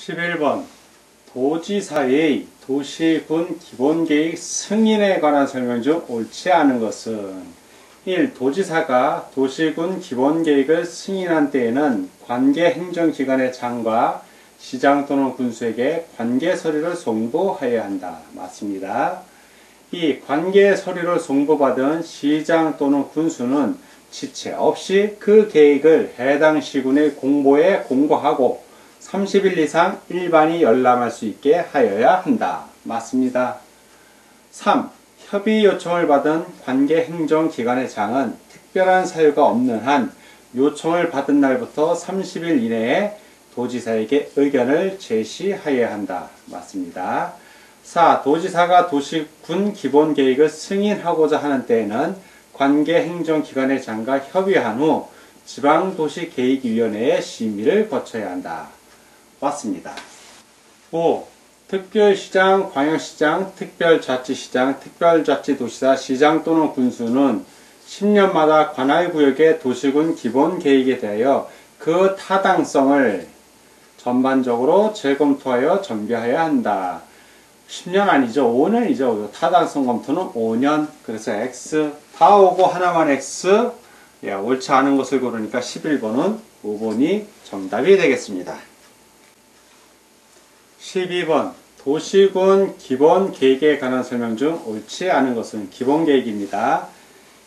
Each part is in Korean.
11번 도지사의 도시군 기본계획 승인에 관한 설명 중 옳지 않은 것은 1. 도지사가 도시군 기본계획을 승인한 때에는 관계 행정기관의 장과 시장 또는 군수에게 관계 서류를 송부하여야 한다. 맞습니다. 2. 관계 서류를 송부받은 시장 또는 군수는 지체 없이 그 계획을 해당 시군의 공보에 공고하고 30일 이상 일반이 열람할 수 있게 하여야 한다. 맞습니다. 3. 협의 요청을 받은 관계행정기관의 장은 특별한 사유가 없는 한 요청을 받은 날부터 30일 이내에 도지사에게 의견을 제시하여야 한다. 맞습니다. 4. 도지사가 도시군 기본계획을 승인하고자 하는 때에는 관계행정기관의 장과 협의한 후 지방도시계획위원회의 심의를 거쳐야 한다. 맞습니다. 5. 특별시장, 광역시장, 특별자치시장, 특별자치도시사, 시장 또는 군수는 10년마다 관할구역의 도시군 기본계획에 대하여 그 타당성을 전반적으로 재검토하여 정비하여야 한다. 10년 아니죠. 5년이죠. 타당성 검토는 5년. 그래서 X 다 오고 하나만 X. 옳지 않은 것을 고르니까 11번은 5번이 정답이 되겠습니다. 12번 도시군 기본계획에 관한 설명 중 옳지 않은 것은 기본계획입니다.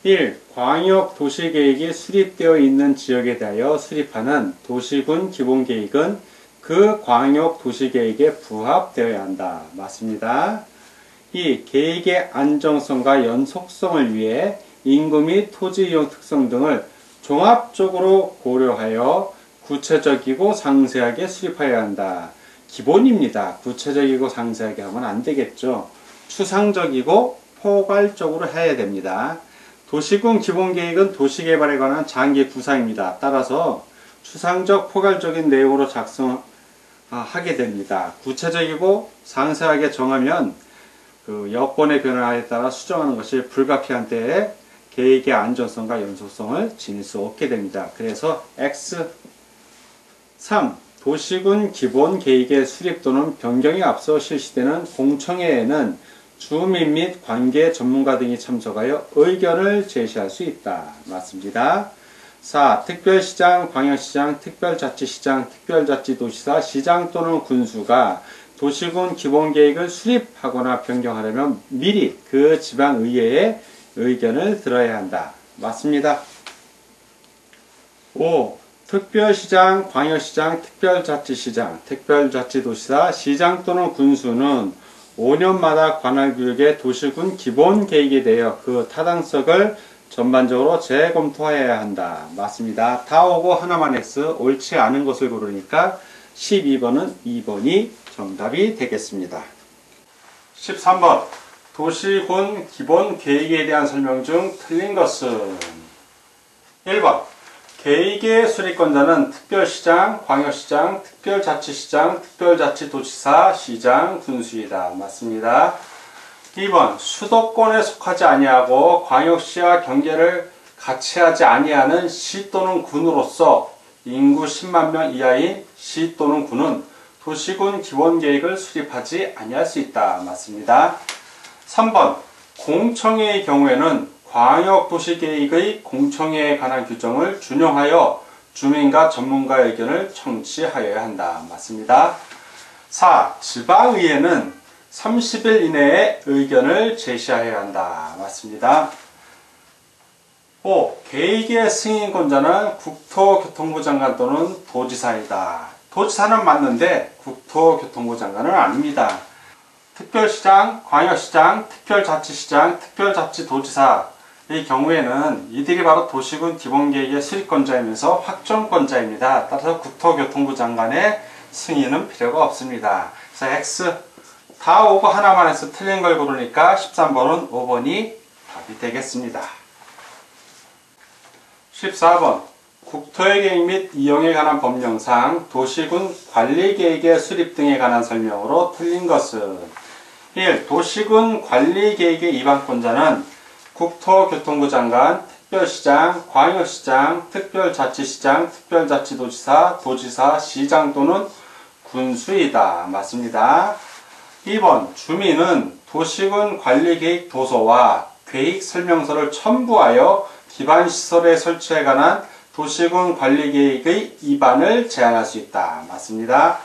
1. 광역도시계획이 수립되어 있는 지역에 대하여 수립하는 도시군 기본계획은 그 광역도시계획에 부합되어야 한다. 맞습니다. 2. 계획의 안정성과 연속성을 위해 인구 및 토지 이용 특성 등을 종합적으로 고려하여 구체적이고 상세하게 수립하여야 한다. 기본입니다. 구체적이고 상세하게 하면 안 되겠죠. 추상적이고 포괄적으로 해야 됩니다. 도시군 기본계획은 도시개발에 관한 장기 구상입니다. 따라서 추상적 포괄적인 내용으로 작성하게 됩니다. 구체적이고 상세하게 정하면 그 여건의 변화에 따라 수정하는 것이 불가피한 때에 계획의 안전성과 연속성을 지닐 수 없게 됩니다. 그래서 X 3. 도시군 기본계획의 수립 또는 변경에 앞서 실시되는 공청회에는 주민 및 관계 전문가 등이 참석하여 의견을 제시할 수 있다. 맞습니다. 4. 특별시장, 광역시장, 특별자치시장, 특별자치도시사, 시장 또는 군수가 도시군 기본계획을 수립하거나 변경하려면 미리 그 지방의회의 의견을 들어야 한다. 맞습니다. 5. 특별시장, 광역시장, 특별자치시장, 특별자치도시사, 시장 또는 군수는 5년마다 관할구역의 도시군 기본계획에 대하여 그 타당성을 전반적으로 재검토해야 한다. 맞습니다. 다 오고 하나만 X, 옳지 않은 것을 고르니까 12번은 2번이 정답이 되겠습니다. 13번 도시군 기본계획에 대한 설명 중 틀린 것은 1번 계획의 수립권자는 특별시장, 광역시장, 특별자치시장, 특별자치도시사, 시장, 군수이다. 맞습니다. 2번 수도권에 속하지 아니하고 광역시와 경계를 같이 하지 아니하는 시 또는 군으로서 인구 10만 명 이하인 시 또는 군은 도시군 기본계획을 수립하지 아니할 수 있다. 맞습니다. 3번 공청회의 경우에는 광역도시계획의 공청회에 관한 규정을 준용하여 주민과 전문가의 의견을 청취하여야 한다. 맞습니다. 4. 지방의회는 30일 이내에 의견을 제시하여야 한다. 맞습니다. 5. 계획의 승인권자는 국토교통부 장관 또는 도지사이다. 도지사는 맞는데 국토교통부 장관은 아닙니다. 특별시장, 광역시장, 특별자치시장, 특별자치도지사 이 경우에는 이들이 바로 도시군 기본계획의 수립권자이면서 확정권자입니다. 따라서 국토교통부 장관의 승인은 필요가 없습니다. 그래서 X 다 오고 하나만 해서 틀린 걸 고르니까 13번은 5번이 답이 되겠습니다. 14번 국토의 계획 및 이용에 관한 법령상 도시군 관리계획의 수립 등에 관한 설명으로 틀린 것은 1. 도시군 관리계획의 입안권자는 국토교통부 장관, 특별시장, 광역시장, 특별자치시장, 특별자치도지사, 도지사, 시장 또는 군수이다. 맞습니다. 2번 주민은 도시군 관리계획 도서와 계획 설명서를 첨부하여 기반시설에 설치에 관한 도시군 관리계획의 위반을 제한할 수 있다. 맞습니다.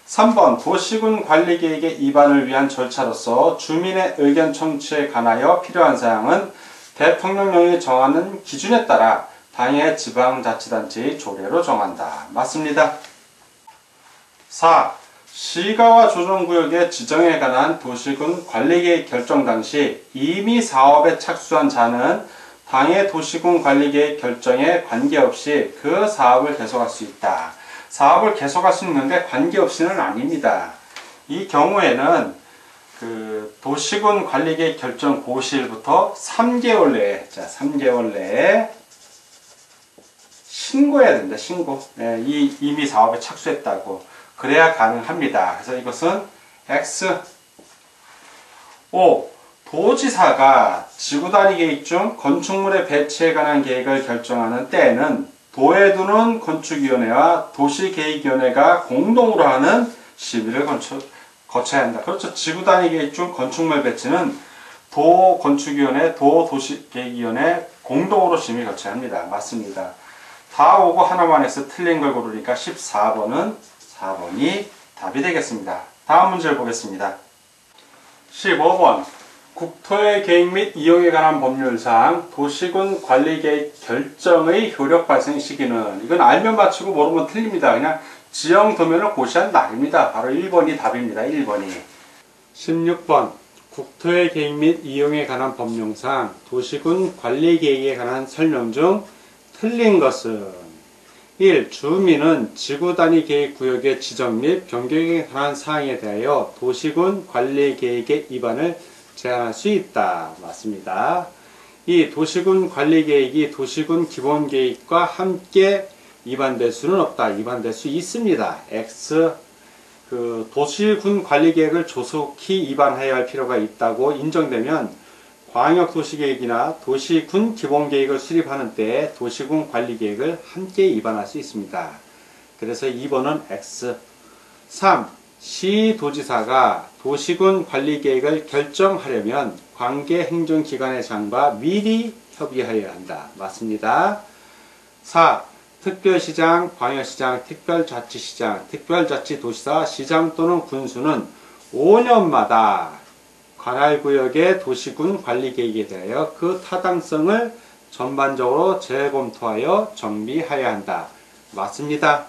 3번 도시군 관리계획의 위반을 위한 절차로서 주민의 의견 청취에 관하여 필요한 사항은 대통령령이 정하는 기준에 따라 당해 지방자치단체의 조례로 정한다. 맞습니다. 4. 시가와 조정구역의 지정에 관한 도시군 관리계획 결정 당시 이미 사업에 착수한 자는 당해 도시군 관리계획 결정에 관계없이 그 사업을 계속할 수 있다. 사업을 계속할 수 있는데 관계없이는 아닙니다. 이 경우에는 도시군 관리계획 결정 고시일부터 3개월 내에, 3개월 내에 신고해야 됩니다. 신고. 네, 이미 사업에 착수했다고. 그래야 가능합니다. 그래서 이것은 X. 5. 도지사가 지구단위 계획 중 건축물의 배치에 관한 계획을 결정하는 때에는 도에 두는 건축위원회와 도시계획위원회가 공동으로 하는 심의를 거쳐야 한다. 그렇죠. 지구단위 계획 중 건축물 배치는 도건축위원회, 도도시계획위원회 공동으로 심의 거쳐야 합니다. 맞습니다. 다 오고 하나만 해서 틀린 걸 고르니까 14번은 4번이 답이 되겠습니다. 다음 문제를 보겠습니다. 15번 국토의 계획 및 이용에 관한 법률상 도시군 관리계획 결정의 효력 발생 시기는, 이건 알면 맞추고 모르면 틀립니다. 그냥 지형 도면을 고시한 날입니다. 바로 1번이 답입니다. 1번이. 16번 국토의 계획 및 이용에 관한 법령상 도시군 관리계획에 관한 설명 중 틀린 것은 1. 주민은 지구단위 계획구역의 지정 및 변경에 관한 사항에 대하여 도시군 관리계획의 위반을 제한할 수 있다. 맞습니다. 2. 도시군 관리계획이 도시군 기본계획과 함께 위반될 수는 없다. 위반될 수 있습니다. X. 도시군 관리계획을 조속히 위반해야 할 필요가 있다고 인정되면 광역도시계획이나 도시군 기본계획을 수립하는 때에 도시군 관리계획을 함께 위반할 수 있습니다. 그래서 2번은 X. 3. 시도지사가 도시군 관리계획을 결정하려면 관계 행정기관의 장과 미리 협의하여야 한다. 맞습니다. 4. 특별시장, 광역시장, 특별자치시장, 특별자치도시사, 시장 또는 군수는 5년마다 관할구역의 도시군 관리계획에 대하여 그 타당성을 전반적으로 재검토하여 정비하여야 한다. 맞습니다.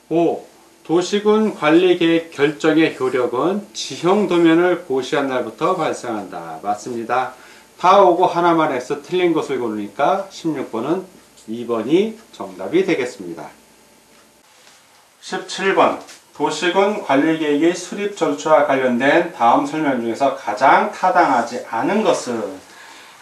5. 도시군 관리계획 결정의 효력은 지형도면을 고시한 날부터 발생한다. 맞습니다. 다 오고 하나만 해서 틀린 것을 고르니까 16번은 2번이 정답이 되겠습니다. 17번 도시군 관리계획의 수립 절차와 관련된 다음 설명 중에서 가장 타당하지 않은 것은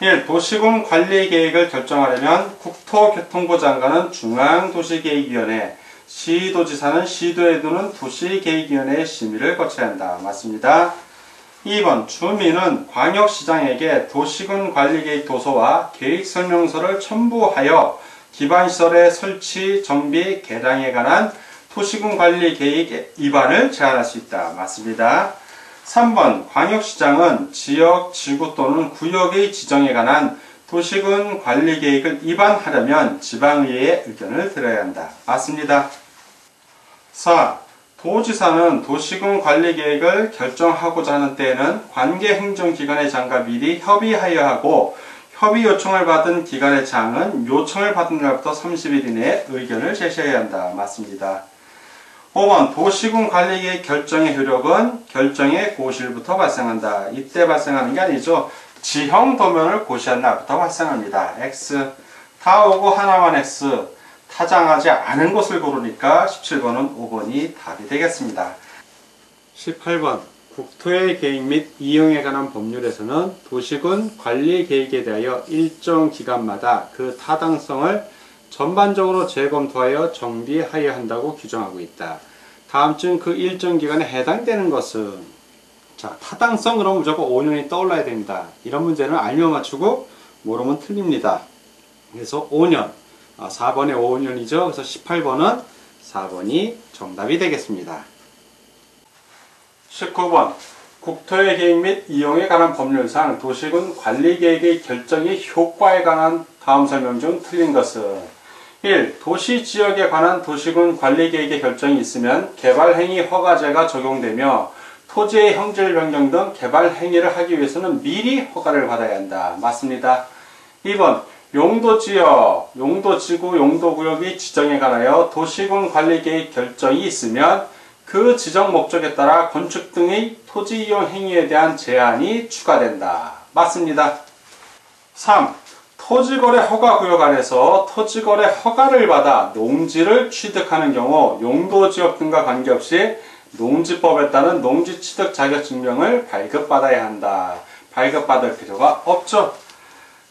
1. 도시군 관리계획을 결정하려면 국토교통부 장관은 중앙도시계획위원회, 시도지사는 시도에 두는 도시계획위원회의 심의를 거쳐야 한다. 맞습니다. 2번 주민은 광역시장에게 도시군 관리계획 도서와 계획설명서를 첨부하여 기반시설의 설치, 정비, 개량에 관한 도시군 관리계획 위반을 제한할 수 있다. 맞습니다. 3번 광역시장은 지역, 지구 또는 구역의 지정에 관한 도시군 관리계획을 위반하려면 지방의회의 의견을 들어야 한다. 맞습니다. 4. 도지사는 도시군 관리계획을 결정하고자 하는 때에는 관계행정기관의 장과 미리 협의하여야 하고 협의 요청을 받은 기관의 장은 요청을 받은 날부터 30일 이내에 의견을 제시해야 한다. 맞습니다. 5번 도시군 관리계획 결정의 효력은 결정의 고시일부터 발생한다. 이때 발생하는 게 아니죠. 지형 도면을 고시한 날부터 발생합니다. X. 다 오고 하나만 X. 타당하지 않은 것을 고르니까 17번은 5번이 답이 되겠습니다. 18번 국토의 계획 및 이용에 관한 법률에서는 도시군 관리계획에 대하여 일정 기간마다 그 타당성을 전반적으로 재검토하여 정비하여야 한다고 규정하고 있다. 다음 중 그 일정 기간에 해당되는 것은, 자, 타당성 그러면 무조건 5년이 떠올라야 됩니다. 이런 문제는 알면 맞추고 모르면 틀립니다. 그래서 5년, 4번에 5년이죠. 그래서 18번은 4번이 정답이 되겠습니다. 19번 국토의 계획 및 이용에 관한 법률상 도시군 관리계획의 결정의 효과에 관한 다음 설명 중 틀린 것은 1. 도시지역에 관한 도시군 관리계획의 결정이 있으면 개발행위 허가제가 적용되며 토지의 형질 변경 등 개발행위를 하기 위해서는 미리 허가를 받아야 한다. 맞습니다. 2번 용도지역, 용도지구, 용도구역의 지정에 관하여 도시군 관리계획 결정이 있으면 그 지정 목적에 따라 건축 등의 토지 이용 행위에 대한 제한이 추가된다. 맞습니다. 3. 토지거래 허가구역 안에서 토지거래 허가를 받아 농지를 취득하는 경우 용도지역 등과 관계없이 농지법에 따른 농지취득 자격증명을 발급받아야 한다. 발급받을 필요가 없죠.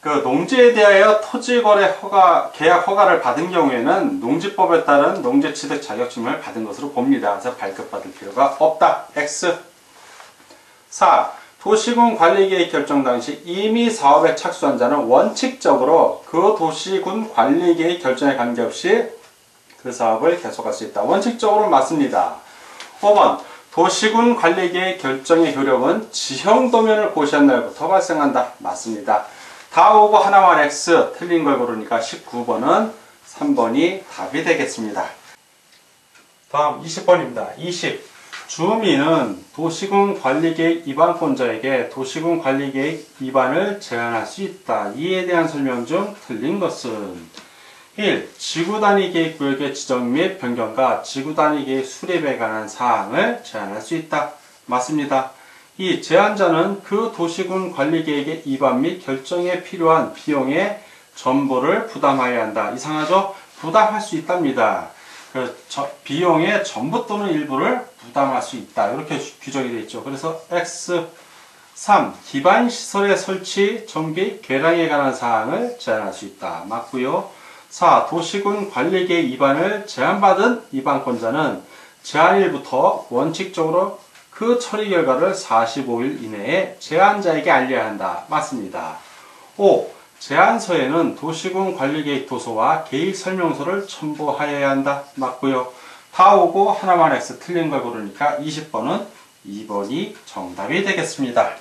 그 농지에 대하여 토지거래 허가, 계약 허가를 받은 경우에는 농지법에 따른 농지취득 자격증명을 받은 것으로 봅니다. 그래서 발급받을 필요가 없다. X. 4. 도시군 관리계획 결정 당시 이미 사업에 착수한 자는 원칙적으로 그 도시군 관리계획 결정에 관계없이 그 사업을 계속할 수 있다. 원칙적으로 맞습니다. 5번 도시군 관리계획 결정의 효력은 지형도면을 고시한 날부터 발생한다. 맞습니다. 다 오고 하나만 X 틀린 걸 고르니까 19번은 3번이 답이 되겠습니다. 다음 20번입니다. 20. 주민은 도시군 관리계획 위반권자에게 도시군 관리계획 위반을 제한할 수 있다. 이에 대한 설명 중 틀린 것은 1. 지구단위 계획구역의 지정 및 변경과 지구단위 계획 수립에 관한 사항을 제한할 수 있다. 맞습니다. 2. 제한자는 그 도시군 관리계획의 위반 및 결정에 필요한 비용의 전부를 부담해야 한다. 이상하죠? 부담할 수 있답니다. 비용의 전부 또는 일부를 부담할 수 있다. 이렇게 규정이 되어 있죠. 그래서 X. 3. 기반시설의 설치, 정비, 개량에 관한 사항을 제한할 수 있다. 맞고요. 4. 도시군 관리계획 위반을 제한받은 위반권자는 제한일부터 원칙적으로 그 처리 결과를 45일 이내에 제한자에게 알려야 한다. 맞습니다. 5. 제안서에는 도시군 관리계획 도서와 계획 설명서를 첨부하여야 한다. 맞고요. 다 오고 하나만 X 틀린 걸 고르니까 20번은 2번이 정답이 되겠습니다.